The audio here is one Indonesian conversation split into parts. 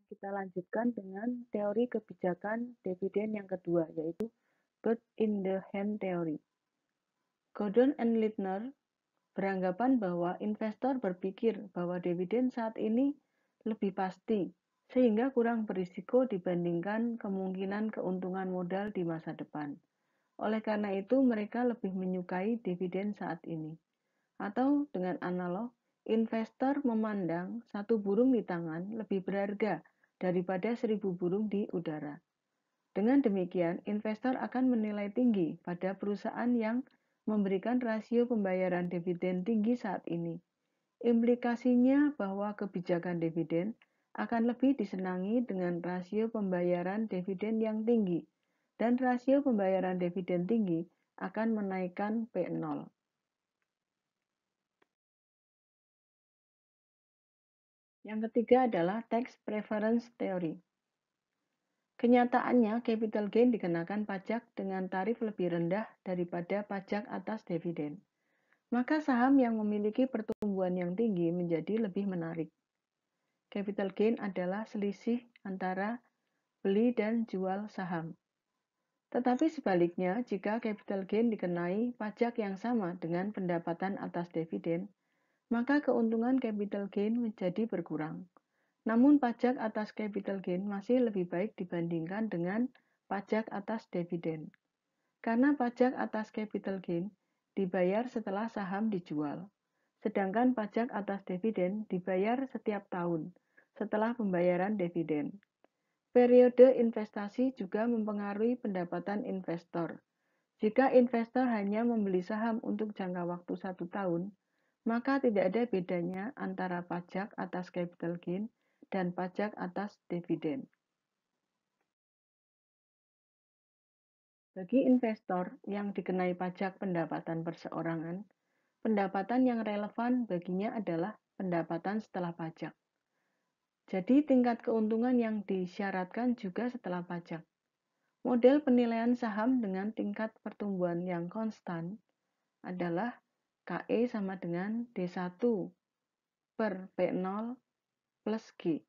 Kita lanjutkan dengan teori kebijakan dividen yang kedua, yaitu bird in the hand theory. Gordon and Littner beranggapan bahwa investor berpikir bahwa dividen saat ini lebih pasti, sehingga kurang berisiko dibandingkan kemungkinan keuntungan modal di masa depan. Oleh karena itu, mereka lebih menyukai dividen saat ini. Atau dengan analog, investor memandang satu burung di tangan lebih berharga daripada 1000 burung di udara. Dengan demikian, investor akan menilai tinggi pada perusahaan yang memberikan rasio pembayaran dividen tinggi saat ini. Implikasinya bahwa kebijakan dividen akan lebih disenangi dengan rasio pembayaran dividen yang tinggi, dan rasio pembayaran dividen tinggi akan menaikkan P0. Yang ketiga adalah tax preference theory. Kenyataannya, capital gain dikenakan pajak dengan tarif lebih rendah daripada pajak atas dividen. Maka saham yang memiliki pertumbuhan yang tinggi menjadi lebih menarik. Capital gain adalah selisih antara beli dan jual saham. Tetapi sebaliknya, jika capital gain dikenai pajak yang sama dengan pendapatan atas dividen, maka keuntungan capital gain menjadi berkurang. Namun pajak atas capital gain masih lebih baik dibandingkan dengan pajak atas dividen. Karena pajak atas capital gain dibayar setelah saham dijual, sedangkan pajak atas dividen dibayar setiap tahun setelah pembayaran dividen. Periode investasi juga mempengaruhi pendapatan investor. Jika investor hanya membeli saham untuk jangka waktu 1 tahun, maka tidak ada bedanya antara pajak atas capital gain dan pajak atas dividen. Bagi investor yang dikenai pajak pendapatan perseorangan, pendapatan yang relevan baginya adalah pendapatan setelah pajak. Jadi tingkat keuntungan yang disyaratkan juga setelah pajak. Model penilaian saham dengan tingkat pertumbuhan yang konstan adalah KE sama dengan D1 per P0 plus G.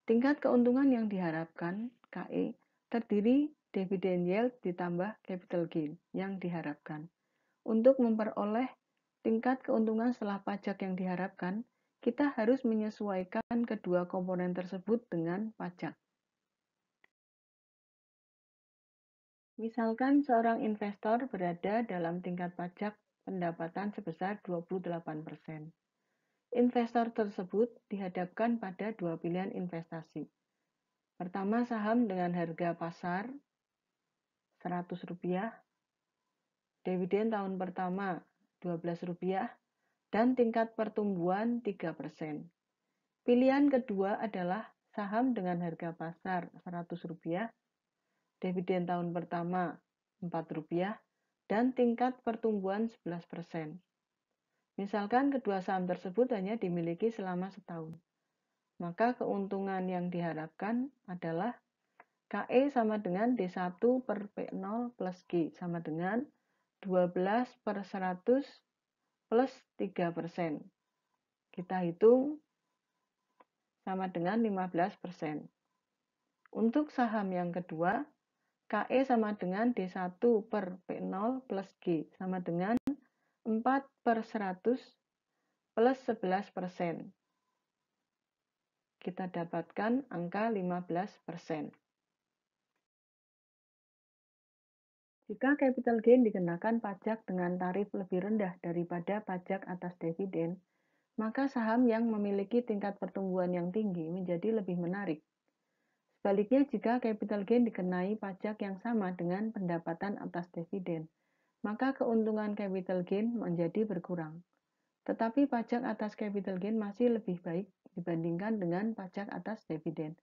Tingkat keuntungan yang diharapkan, KE, terdiri dividend yield ditambah capital gain yang diharapkan. Untuk memperoleh tingkat keuntungan setelah pajak yang diharapkan, kita harus menyesuaikan kedua komponen tersebut dengan pajak. Misalkan seorang investor berada dalam tingkat pajak pendapatan sebesar 28%. Investor tersebut dihadapkan pada dua pilihan investasi. Pertama, saham dengan harga pasar Rp100, dividen tahun pertama Rp12, dan tingkat pertumbuhan 3%. Pilihan kedua adalah saham dengan harga pasar Rp100, dividen tahun pertama Rp4, dan tingkat pertumbuhan 11%. Misalkan kedua saham tersebut hanya dimiliki selama setahun. Maka keuntungan yang diharapkan adalah KE sama dengan D1 per P0 plus G sama dengan 12 per 100 plus 3%. Kita hitung sama dengan 15%. Untuk saham yang kedua, KE sama dengan D1 per P0 plus G sama dengan 4 per 100 plus 11%. Kita dapatkan angka 15%. Jika capital gain dikenakan pajak dengan tarif lebih rendah daripada pajak atas dividen, maka saham yang memiliki tingkat pertumbuhan yang tinggi menjadi lebih menarik. Sebaliknya, jika capital gain dikenai pajak yang sama dengan pendapatan atas dividen, maka keuntungan capital gain menjadi berkurang. Tetapi pajak atas capital gain masih lebih baik dibandingkan dengan pajak atas dividen,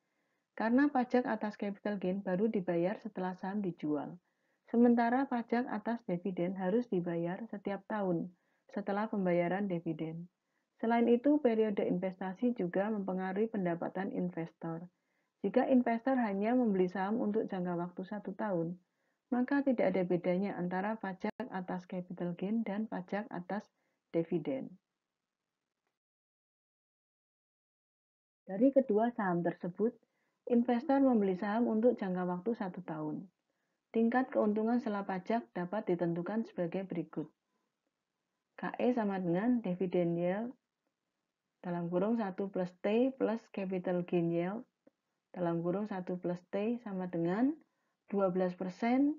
karena pajak atas capital gain baru dibayar setelah saham dijual. Sementara pajak atas dividen harus dibayar setiap tahun setelah pembayaran dividen. Selain itu, periode investasi juga mempengaruhi pendapatan investor. Jika investor hanya membeli saham untuk jangka waktu 1 tahun, maka tidak ada bedanya antara pajak atas capital gain dan pajak atas dividen. Dari kedua saham tersebut, investor membeli saham untuk jangka waktu 1 tahun. Tingkat keuntungan setelah pajak dapat ditentukan sebagai berikut. KE sama dengan dividen yield dalam kurung 1 plus T plus capital gain yield dalam kurung 1 plus T sama dengan 12%, 1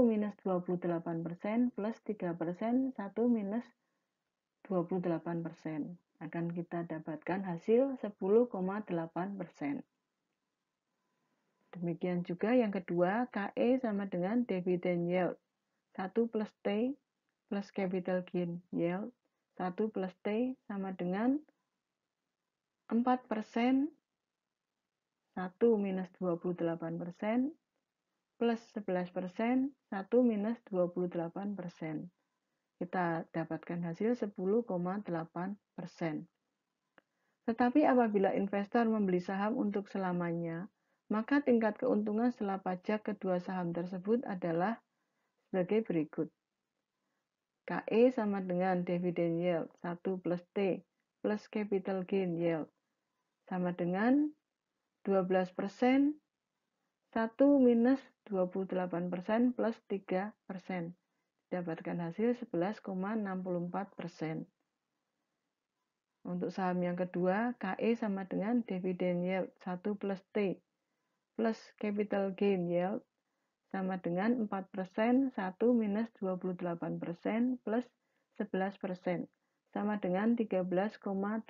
minus 28% plus 3%, 1 minus 28%. Akan kita dapatkan hasil 10,8%. Demikian juga yang kedua, KE sama dengan dividen yield 1 plus T plus capital gain yield 1 plus T sama dengan 4%, 1 minus 28% plus 11%, 1 minus 28%. Kita dapatkan hasil 10,8%. Tetapi apabila investor membeli saham untuk selamanya, maka tingkat keuntungan setelah pajak kedua saham tersebut adalah sebagai berikut. KE sama dengan dividen yield 1 plus T plus capital gain yield sama dengan 12%, 1 minus 28% plus 3%. Dapatkan hasil 11,64%. Untuk saham yang kedua, KE sama dengan dividen yield 1 plus T plus capital gain yield sama dengan 4%, 1 minus 28% plus 11%, sama dengan 13,88%.